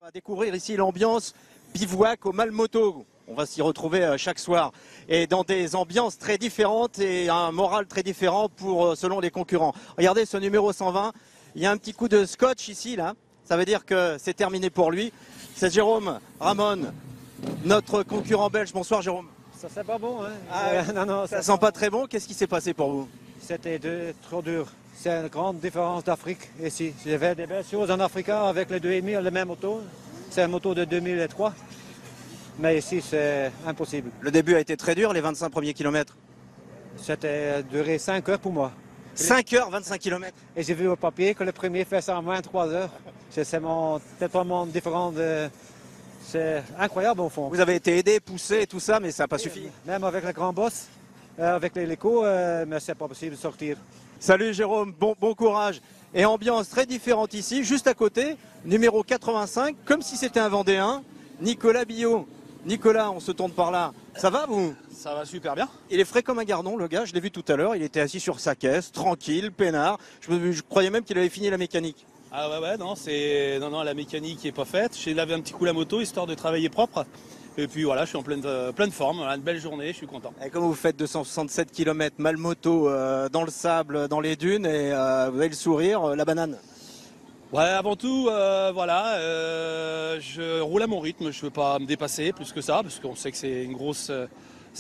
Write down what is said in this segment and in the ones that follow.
On va découvrir ici l'ambiance bivouac au Malmoto. On va s'y retrouver chaque soir et dans des ambiances très différentes et un moral très différent selon les concurrents. Regardez ce numéro 120, il y a un petit coup de scotch ici là, ça veut dire que c'est terminé pour lui. C'est Jérôme Ramon, notre concurrent belge. Bonsoir Jérôme. Ça c'est pas bon, hein. Non, ça sent pas très bon. Qu'est-ce qui s'est passé pour vous? C'était trop dur. C'est une grande différence d'Afrique ici. J'avais des belles choses en Afrique avec le 2,5, le même moto. C'est un moto de 2003. Mais ici, c'est impossible. Le début a été très dur, les 25 premiers kilomètres. C'était duré 5 heures pour moi. 5 heures, 25 kilomètres. Et j'ai vu au papier que le premier fait ça en moins 3 heures. C'est totalement différent. C'est incroyable au fond. Vous avez été aidé, poussé et tout ça, mais ça n'a pas suffi. Même avec le grand boss, avec l'hélico, mais c'est pas possible de sortir. Salut Jérôme, bon courage. Et ambiance très différente ici, juste à côté, numéro 85, comme si c'était un Vendéen, Nicolas Billot. Nicolas, on se tourne par là. Ça va vous? Ça va super bien. Il est frais comme un gardon, le gars, je l'ai vu tout à l'heure, il était assis sur sa caisse, tranquille, peinard. Je croyais même qu'il avait fini la mécanique. Ah ouais, non, la mécanique n'est pas faite. J'ai lavé un petit coup la moto, histoire de travailler propre. Et puis voilà, je suis en pleine forme, une belle journée, je suis content. Et comme vous faites 267 km mal moto dans le sable, dans les dunes, et vous avez le sourire, la banane. Ouais, avant tout, voilà, je roule à mon rythme, je ne veux pas me dépasser plus que ça, parce qu'on sait que c'est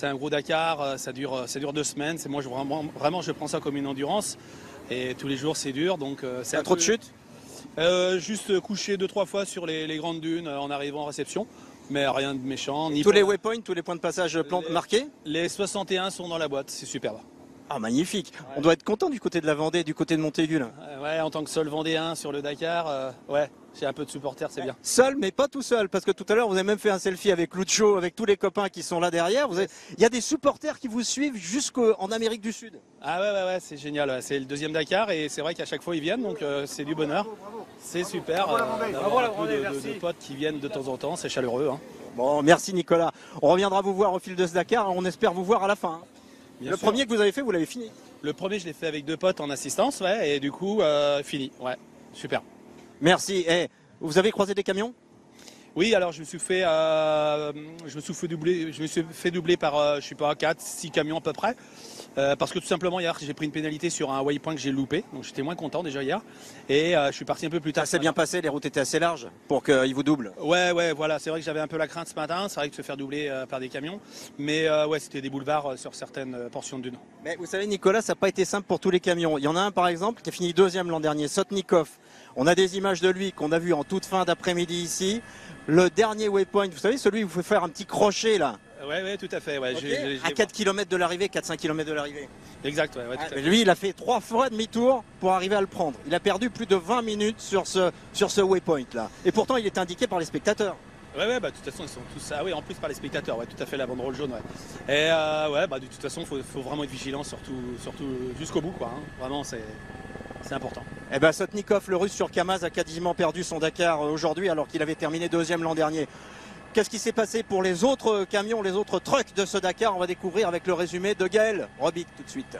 un gros Dakar, ça dure 2 semaines. Moi, vraiment, je prends ça comme une endurance. Et tous les jours, c'est dur, donc c'est trop de chutes? Juste coucher 2-3 fois sur les grandes dunes en arrivant en réception. Mais rien de méchant. Tous les waypoints, tous les points de passage marqués? Les 61 sont dans la boîte, c'est superbe. Ah, magnifique. Ouais. On doit être content du côté de la Vendée, du côté de Montaigu. Là. Ouais, en tant que seul Vendéen sur le Dakar, ouais, j'ai un peu de supporters, c'est bien. Seul, mais pas tout seul, parce que tout à l'heure, vous avez même fait un selfie avec Lucho, avec tous les copains qui sont là derrière. Il y a des supporters qui vous suivent jusqu'en Amérique du Sud. Ah ouais, c'est génial. Ouais. C'est le 2e Dakar et c'est vrai qu'à chaque fois ils viennent, donc c'est du bonheur. C'est super d'avoir beaucoup de potes qui viennent de temps en temps, c'est chaleureux. Hein. Bon, merci Nicolas. On reviendra vous voir au fil de ce Dakar, on espère vous voir à la fin. Bien le sûr. premier que vous avez fait, vous l'avez fini? Le premier, je l'ai fait avec 2 potes en assistance, ouais, et du coup, fini. Ouais, super. Merci. Et vous avez croisé des camions? Oui, alors je me suis fait doubler par, je sais pas, 4-6 camions à peu près. Parce que tout simplement hier j'ai pris une pénalité sur un waypoint que j'ai loupé, donc j'étais moins content déjà hier. Et je suis parti un peu plus tard. Ça s'est bien passé, les routes étaient assez larges pour qu'ils vous doublent? Ouais, voilà, c'est vrai que j'avais un peu la crainte ce matin, c'est vrai que se faire doubler par des camions. Mais ouais, c'était des boulevards sur certaines portions de dunes. Mais vous savez Nicolas, ça n'a pas été simple pour tous les camions. Il y en a un par exemple qui a fini 2e l'an dernier, Sotnikov. On a des images de lui qu'on a vu en toute fin d'après-midi ici. Le dernier waypoint, vous savez, celui où il faut faire un petit crochet là. Ouais, tout à fait. Ouais, Okay. À 4 km de l'arrivée, 4-5 km de l'arrivée. Exact, ouais, tout à fait. Lui, il a fait 3 fois demi-tour pour arriver à le prendre. Il a perdu plus de 20 minutes sur ce waypoint là. Et pourtant, il est indiqué par les spectateurs. Ouais, de toute façon, ils sont tous. Ah oui, en plus par les spectateurs, ouais, tout à fait, la banderole jaune, ouais. Et de toute façon, faut vraiment être vigilant, surtout jusqu'au bout, quoi. Hein. Vraiment, c'est important. Eh ben, Sotnikov, le Russe sur Kamaz, a quasiment perdu son Dakar aujourd'hui, alors qu'il avait terminé 2e l'an dernier. Qu'est-ce qui s'est passé pour les autres camions, les autres trucks de ce Dakar? On va découvrir avec le résumé de Gaël Robic tout de suite.